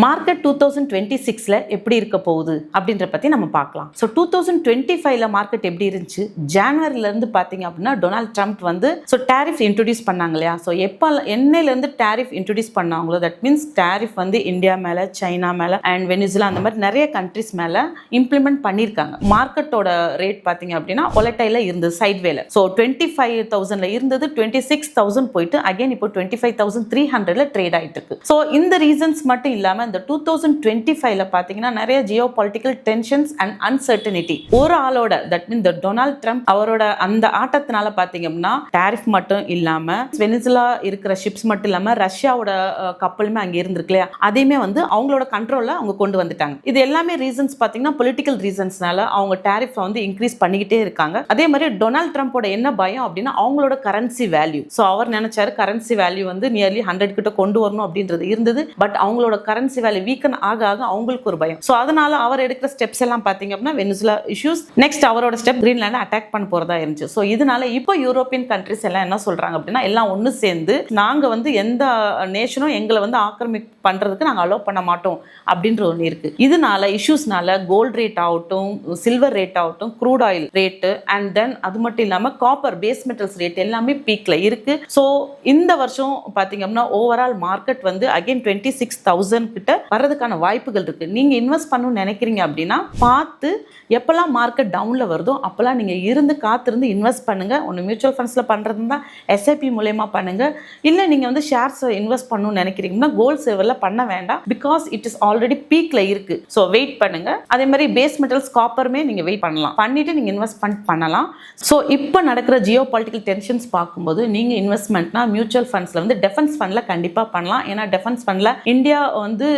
Market 2026ல எப்படி இருக்க போகுது அப்படின்ற பத்தி நம்ம பார்க்கலாம். ஸோ 2025ல மார்க்கெட் எப்படி இருந்துச்சு? ஜனவரில இருந்து பார்த்தீங்க அப்படின்னா டொனால்ட் ட்ரம்ப் வந்து டேரிஃப் இன்ட்ரோடியூஸ் பண்ணாங்க இல்லையா? ஸோ என்னையிலேருந்து டேரிஃப் இன்ட்ரோடியூஸ் பண்ணாங்களோ தட் மீன்ஸ் டேரிஃப் வந்து இந்தியா மேலே, சைனா மேலே அண்ட் வெனிசுலா அந்த மாதிரி நிறைய கண்ட்ரிஸ் மேலே இம்ப்ளிமெண்ட் பண்ணியிருக்காங்க. மார்க்கெட்டோட ரேட் பார்த்தீங்க அப்படின்னா ஒலட்டைல இருந்தது, சைட்வேல. ஸோ 25,000ல இருந்தது 26,000 போயிட்டு அகைன் இப்போ 25,300ல ட்ரேட் ஆகிட்டு இருக்கு. ஸோ இந்த ரீசன்ஸ் மட்டும் இல்லாமல் இந்த 2025ல பார்த்தீங்கன்னா நிறைய Jio political tensions and uncertainty ஒரு ஆளோட தட் மீன் டொனால்ட் ட்ரம்ப் அவரோட அந்த ஆட்டத்தினால பார்த்தீங்கன்னா டேரிஃப் மட்டும் இல்லாமல் வெனிசுலா இருக்கிற ஷிப்ஸ் மட்டும் இல்லாமல் ரஷ்யாவோட கப்பலுமே அங்கே இருந்திருக்கு இல்லையா, அதையுமே வந்து அவங்களோட கண்ட்ரோலில் அவங்க கொண்டு வந்துட்டாங்க. இது எல்லாமே ரீசன்ஸ் பார்த்தீங்கன்னா பொலிட்டிக்கல் ரீசன்ஸ்னால அவங்க டேரிஃப் வந்து இன்க்ரீஸ் பண்ணிக்கிட்டே இருக்காங்க. அதே மாதிரி டொனால்ட் ட்ரம்போட என்ன பயம் அப்படின்னா அவங்களோட கரன்சி வேல்யூ. ஸோ அவர் நினைச்சாரு கரன்சி வேல்யூ வந்து நியர்லி 100 கிட்ட கொண்டு வரணும் அப்படின்றது இருந்தது. பட் அவங்களோட கரன்சி வேல்யூ வீக்கன் ஆக ஆக அவங்களுக்கு ஒரு பயம். ஸோ அதனால அவர் எடுக்கிற ஸ்டெப்ஸ் எல்லாம் பார்த்தீங்க அப்படின்னா வெனிசுலா இஷ்யூஸ், நெக்ஸ்ட் அவரோட ஸ்டெப் கிரீன்லாண்டை அட்டாக் பண்ண போறதா இருந்துச்சு. ஸோ இதனால இப்போ யூரோப்பியன் கண்ட்ரிஸ் எல்லாம் என்ன சொல்றாங்க அப்படின்னா எல்லாம் ஒன்று சேர்ந்து நாங்க வந்து எந்த நேஷனும் எங்களை வந்து ஆக்கிரமிப்பு பண்றதுக்கு நாங்கள் அலோவ் பண்ண மாட்டோம் அப்படின்ற ஒன்று இருக்கு. இதனால இஷ்யூஸ்னால கோல்ட் ரேட் ஆகட்டும், சில்வர் ரேட் ஆகட்டும், crude oil rate and then அது மட்டும் இல்லாமல் காப்பர் பேஸ் மெட்டல்ஸ் ரேட் எல்லாமே பீக்ல இருக்கு. ஸோ இந்த வருஷம் பார்த்தீங்க அப்படின்னா ஓவரால் மார்க்கெட் வந்து அகைன் 26,000 கிட்ட வர்றதுக்கான வாய்ப்புகள் இருக்கு. நீங்க இன்வெஸ்ட் பண்ணணும்னு நினைக்கிறீங்க அப்படின்னா பார்த்து எப்பெல்லாம் மார்க்கெட் டவுன்ல வருதோ அப்பெல்லாம் நீங்க இருந்து காத்திருந்து இன்வெஸ்ட் பண்ணுங்க. ஒன்று மியூச்சுவல் ஃபண்ட்ஸ்ல பண்றது தான் எஸ்ஐபி மூலமா பண்ணுங்க. இல்லை நீங்க வந்து ஷேர்ஸ் இன்வெஸ்ட் பண்ணணும்னு நினைக்கிறீங்கன்னா கோல்ட் சில்வர்ல பண்ண வேண்டாம், பிகாஸ் இட் இஸ் ஆல்ரெடி பீக்ல இருக்கு. ஸோ வெயிட் பண்ணுங்க. அதே மாதிரி பேஸ் மெட்டல்ஸ் காப்பருமே நீங்க வெயிட் பண்ணலாம், பண்ணிட்டு நீங்க இன்வெஸ்ட்மெண்ட் பண்ணலாம். ஸோ இப்போ நடக்கிற ஜியோ பொலிட்டிக்கல் டென்ஷன்ஸ் பார்க்கும்போது நீங்க இன்வெஸ்ட்மெண்ட்னா மியூச்சுவல் ஃபண்ட்ஸ்ல வந்து டிஃபென்ஸ் ஃபண்ட்ல கண்டிப்பா பண்ணலாம். ஏன்னா டிஃபென்ஸ் ஃபண்ட்ல இந்தியா வந்து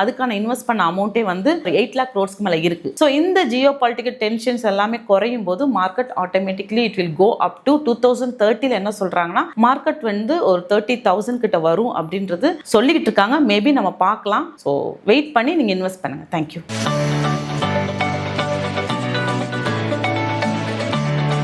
அதுக்கான இன்வெஸ்ட் பண்ண அமௌண்ட்டே வந்து 8 lakh crores மேல இருக்கு. ஸோ இந்த ஜியோ பொலிட்டிக்கல் டென்ஷன்ஸ் எல்லாமே குறையும் போது market automatically it will go up to 2030ல என்ன சொல்றாங்கன்னா மார்க்கெட் வந்து ஒரு 30,000 கிட்ட வரும் அப்படின்றது சொல்லிக்கிட்டு இருக்காங்க. மேபி நம்ம பார்க்கலாம். ஸோ வெயிட் பண்ணி நீங்க இன்வெஸ்ட் பண்ணுங்க. தேங்க்யூ.